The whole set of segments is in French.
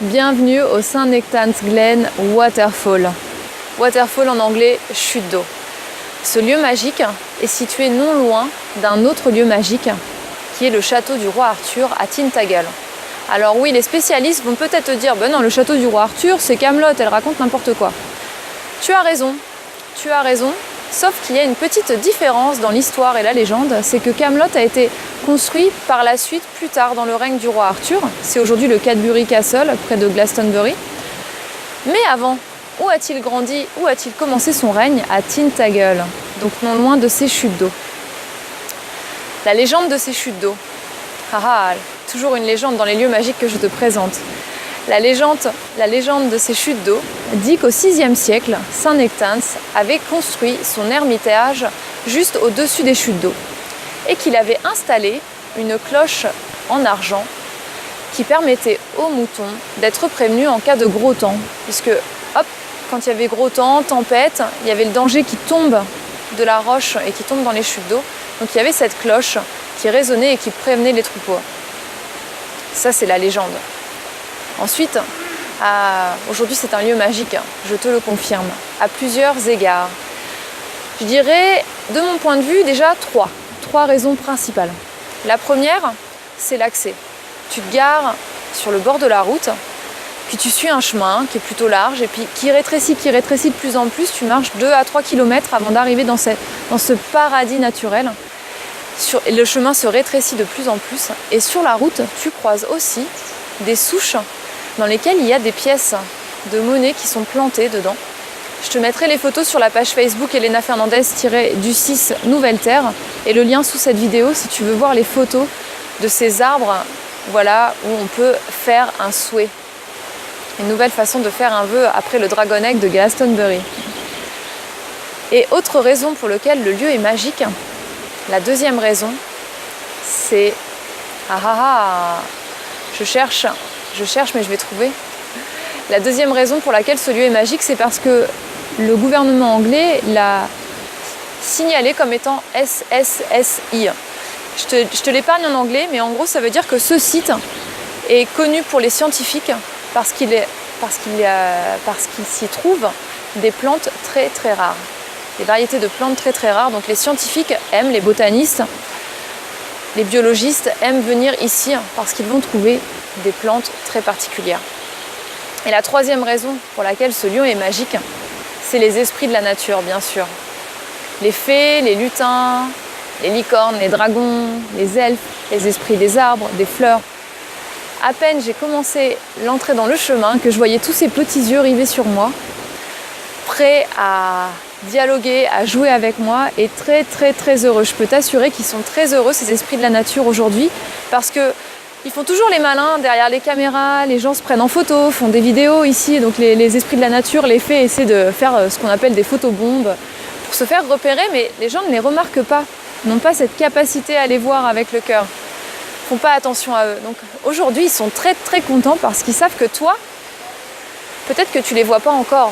Bienvenue au St. Nectans Glen Waterfall. Waterfall en anglais, chute d'eau. Ce lieu magique est situé non loin d'un autre lieu magique qui est le château du roi Arthur à Tintagel. Alors oui, les spécialistes vont peut-être te dire ben non, le château du roi Arthur, c'est Camelot, elle raconte n'importe quoi. Tu as raison, sauf qu'il y a une petite différence dans l'histoire et la légende, c'est que Camelot a été construit par la suite, plus tard, dans le règne du roi Arthur. C'est aujourd'hui le Cadbury Castle, près de Glastonbury. Mais avant, où a-t-il grandi, où a-t-il commencé son règne? À Tintagel, donc non loin de ces chutes d'eau. La légende de ces chutes d'eau. Toujours une légende dans les lieux magiques que je te présente. La légende de ces chutes d'eau dit qu'au VIe siècle, Saint Nectans avait construit son ermitage juste au-dessus des chutes d'eau et qu'il avait installé une cloche en argent qui permettait aux moutons d'être prévenus en cas de gros temps. Puisque, quand il y avait gros temps, tempête, il y avait le danger qui tombe de la roche et qui tombe dans les chutes d'eau. Donc il y avait cette cloche qui résonnait et qui prévenait les troupeaux. Ça, c'est la légende. Ensuite, aujourd'hui, c'est un lieu magique, je te le confirme, à plusieurs égards. Je dirais, de mon point de vue, déjà trois raisons principales. La première, c'est l'accès. Tu te gares sur le bord de la route, puis tu suis un chemin qui est plutôt large et puis qui rétrécit de plus en plus. Tu marches 2 à 3 km avant d'arriver dans ce paradis naturel. Le chemin se rétrécit de plus en plus et sur la route, tu croises aussi des souches dans lesquelles il y a des pièces de monnaie qui sont plantées dedans. Je te mettrai les photos sur la page Facebook Elena Fernandez-du6 Nouvelle Terre et le lien sous cette vidéo si tu veux voir les photos de ces arbres, voilà, où on peut faire un souhait. Une nouvelle façon de faire un vœu après le Dragon Egg de Glastonbury. Et autre raison pour laquelle le lieu est magique, la deuxième raison, c'est... Je cherche mais je vais trouver. La deuxième raison pour laquelle ce lieu est magique, c'est parce que le gouvernement anglais l'a signalé comme étant SSSI. Je te l'épargne en anglais, mais en gros ça veut dire que ce site est connu pour les scientifiques parce qu'il s'y trouve des plantes très très rares. Des variétés de plantes très très rares. Donc les scientifiques aiment, les botanistes, les biologistes aiment venir ici parce qu'ils vont trouver des plantes très particulières. Et la troisième raison pour laquelle ce lieu est magique, c'est les esprits de la nature, bien sûr. Les fées, les lutins, les licornes, les dragons, les elfes, les esprits des arbres, des fleurs. À peine j'ai commencé l'entrée dans le chemin que je voyais tous ces petits yeux rivés sur moi, prêts à dialoguer, à jouer avec moi et très très très heureux. Je peux t'assurer qu'ils sont très heureux, ces esprits de la nature aujourd'hui, parce que ils font toujours les malins derrière les caméras, les gens se prennent en photo, font des vidéos ici, donc les esprits de la nature, les fées essaient de faire ce qu'on appelle des photobombes pour se faire repérer, mais les gens ne les remarquent pas, n'ont pas cette capacité à les voir avec le cœur, font pas attention à eux. Donc aujourd'hui, ils sont très très contents parce qu'ils savent que toi, peut-être que tu les vois pas encore,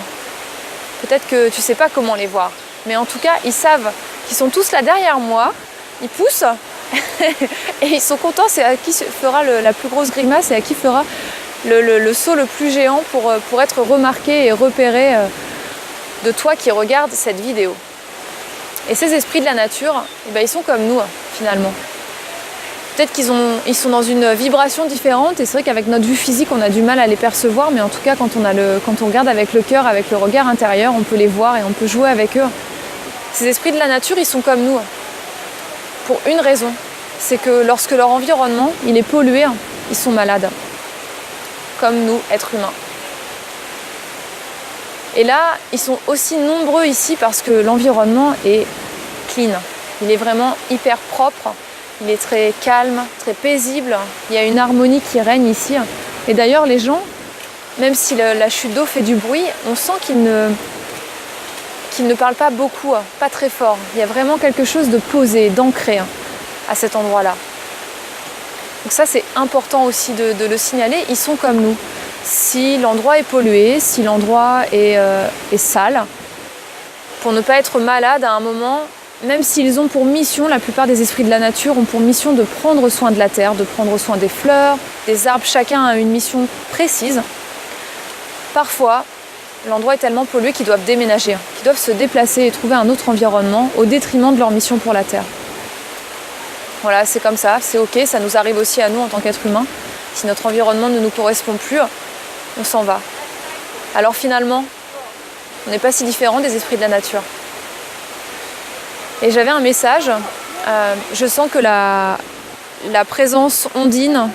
peut-être que tu sais pas comment les voir, mais en tout cas, ils savent qu'ils sont tous là derrière moi, ils poussent, et ils sont contents, c'est à qui fera la plus grosse grimace et à qui fera le saut le plus géant pour être remarqué et repéré de toi qui regarde cette vidéo. Et ces esprits de la nature, ils sont comme nous finalement. Peut-être qu'ils sont dans une vibration différente et c'est vrai qu'avec notre vue physique on a du mal à les percevoir, mais en tout cas quand on regarde avec le cœur, avec le regard intérieur, on peut les voir et on peut jouer avec eux. Ces esprits de la nature, ils sont comme nous. Pour une raison, c'est que lorsque leur environnement il est pollué, ils sont malades, comme nous, êtres humains. Et là, ils sont aussi nombreux ici parce que l'environnement est clean, il est vraiment hyper propre, il est très calme, très paisible, il y a une harmonie qui règne ici. Et d'ailleurs, les gens, même si la chute d'eau fait du bruit, on sent qu'ils ne parlent pas beaucoup, pas très fort. Il y a vraiment quelque chose de posé, d'ancré à cet endroit-là. Donc ça, c'est important aussi de le signaler. Ils sont comme nous. Si l'endroit est pollué, si l'endroit est sale, pour ne pas être malade à un moment, même s'ils ont pour mission, la plupart des esprits de la nature ont pour mission de prendre soin de la terre, de prendre soin des fleurs, des arbres, chacun a une mission précise. parfois, l'endroit est tellement pollué qu'ils doivent déménager, qu'ils doivent se déplacer et trouver un autre environnement au détriment de leur mission pour la Terre. Voilà, c'est comme ça, c'est ok, ça nous arrive aussi à nous en tant qu'êtres humains. Si notre environnement ne nous correspond plus, on s'en va. Alors finalement, on n'est pas si différent des esprits de la nature. Et j'avais un message, je sens que la présence ondine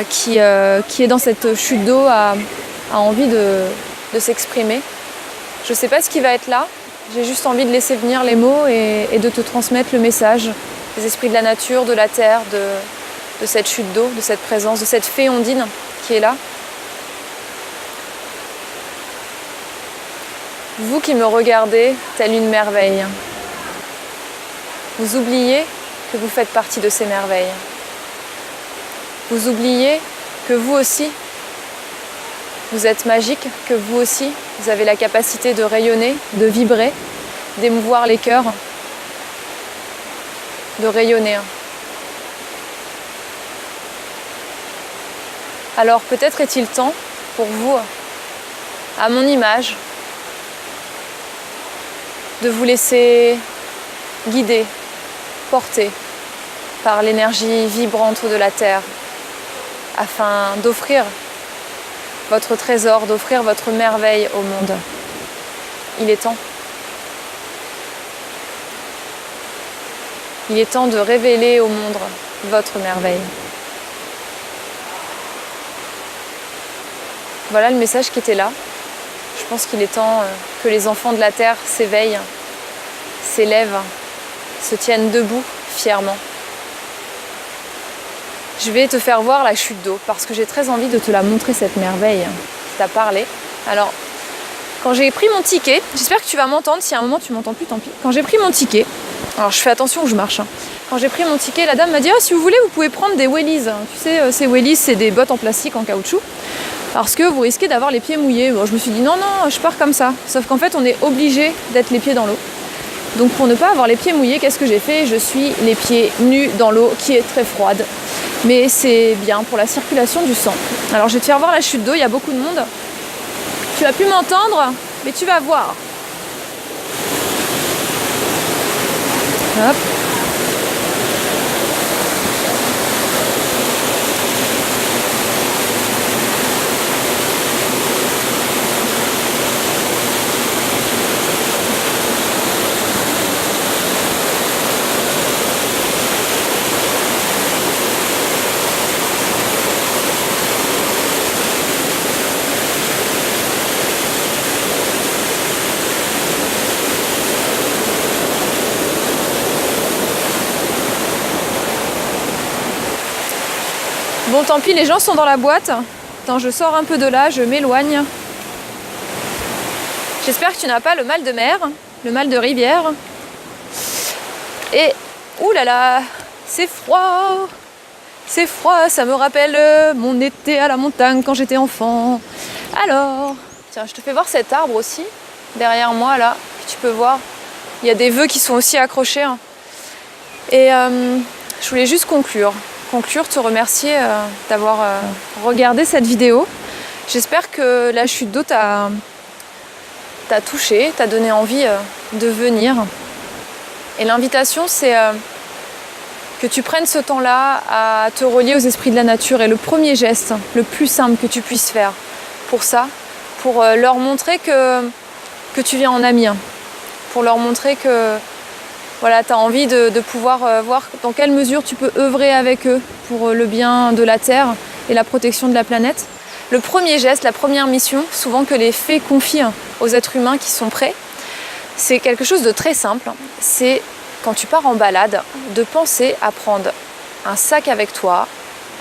qui est dans cette chute d'eau a envie de s'exprimer. Je ne sais pas ce qui va être là, j'ai juste envie de laisser venir les mots et de te transmettre le message des esprits de la nature, de la terre, de cette chute d'eau, de cette présence, de cette fée ondine qui est là. Vous qui me regardez telle une merveille, vous oubliez que vous faites partie de ces merveilles. Vous oubliez que vous aussi, vous êtes magique, que vous aussi, vous avez la capacité de rayonner, de vibrer, d'émouvoir les cœurs, de rayonner. Alors peut-être est-il temps pour vous, à mon image, de vous laisser guider, porter par l'énergie vibrante de la Terre, afin d'offrir votre trésor, d'offrir votre merveille au monde. Il est temps. Il est temps de révéler au monde votre merveille. Voilà le message qui était là. Je pense qu'il est temps que les enfants de la Terre s'éveillent, s'élèvent, se tiennent debout fièrement. Je vais te faire voir la chute d'eau parce que j'ai très envie de te la montrer, cette merveille qui t'a parlé. Alors, quand j'ai pris mon ticket, j'espère que tu vas m'entendre, si à un moment tu m'entends plus, tant pis. Quand j'ai pris mon ticket, alors je fais attention où je marche, hein. Quand j'ai pris mon ticket, la dame m'a dit « Oh, si vous voulez, vous pouvez prendre des wellies. » Tu sais, ces wellies, c'est des bottes en plastique, en caoutchouc, parce que vous risquez d'avoir les pieds mouillés. Bon, je me suis dit « Non, non, je pars comme ça. » Sauf qu'en fait, on est obligé d'être les pieds dans l'eau. Donc pour ne pas avoir les pieds mouillés, qu'est-ce que j'ai fait? Je suis les pieds nus dans l'eau qui est très froide. Mais c'est bien pour la circulation du sang. Alors je vais te faire voir la chute d'eau, il y a beaucoup de monde. Tu as pu m'entendre, mais tu vas voir. Hop. Bon, tant pis, les gens sont dans la boîte. Attends, je sors un peu de là, je m'éloigne. J'espère que tu n'as pas le mal de mer, le mal de rivière. Et, oulala, c'est froid. C'est froid, ça me rappelle mon été à la montagne quand j'étais enfant. Alors, tiens, je te fais voir cet arbre aussi, derrière moi, là. Tu peux voir, il y a des vœux qui sont aussi accrochés. Hein. Et je voulais juste conclure, te remercier d'avoir regardé cette vidéo. J'espère que la chute d'eau t'a touché, t'a donné envie de venir. Et l'invitation, c'est que tu prennes ce temps-là à te relier aux esprits de la nature. Et le premier geste, le plus simple que tu puisses faire pour ça, pour leur montrer que tu viens en ami, hein, pour leur montrer que voilà, tu as envie de pouvoir voir dans quelle mesure tu peux œuvrer avec eux pour le bien de la Terre et la protection de la planète. Le premier geste, la première mission, souvent que les fées confient aux êtres humains qui sont prêts, c'est quelque chose de très simple. C'est quand tu pars en balade, de penser à prendre un sac avec toi,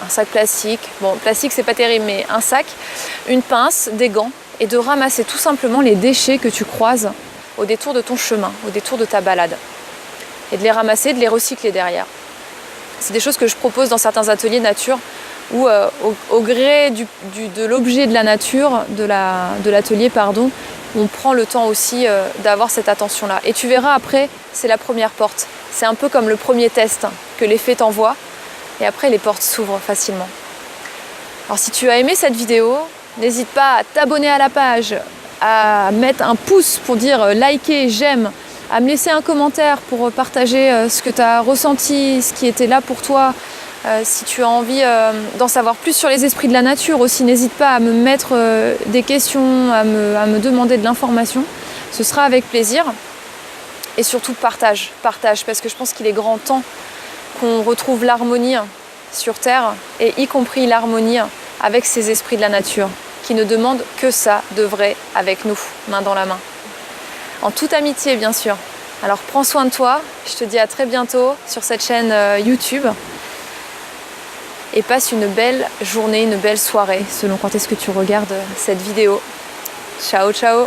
un sac plastique, bon plastique c'est pas terrible, mais un sac, une pince, des gants, et de ramasser tout simplement les déchets que tu croises au détour de ton chemin, au détour de ta balade. Et de les ramasser, de les recycler derrière. C'est des choses que je propose dans certains ateliers nature où au gré de l'objet de la nature, de l'atelier, pardon, on prend le temps aussi d'avoir cette attention-là. Et tu verras après, c'est la première porte. C'est un peu comme le premier test que les fées t'envoient. Et après, les portes s'ouvrent facilement. Alors si tu as aimé cette vidéo, N'hésite pas à t'abonner à la page, à mettre un pouce pour dire liker, j'aime, à me laisser un commentaire pour partager ce que tu as ressenti, ce qui était là pour toi. Si tu as envie d'en savoir plus sur les esprits de la nature aussi, n'hésite pas à me mettre des questions, à me demander de l'information. Ce sera avec plaisir. Et surtout partage, parce que je pense qu'il est grand temps qu'on retrouve l'harmonie sur Terre, et y compris l'harmonie avec ces esprits de la nature, qui ne demandent que ça de vrai avec nous, main dans la main. En toute amitié, bien sûr. Alors prends soin de toi, je te dis à très bientôt sur cette chaîne YouTube. Et passe une belle journée, une belle soirée, selon quand est-ce que tu regardes cette vidéo. Ciao, ciao!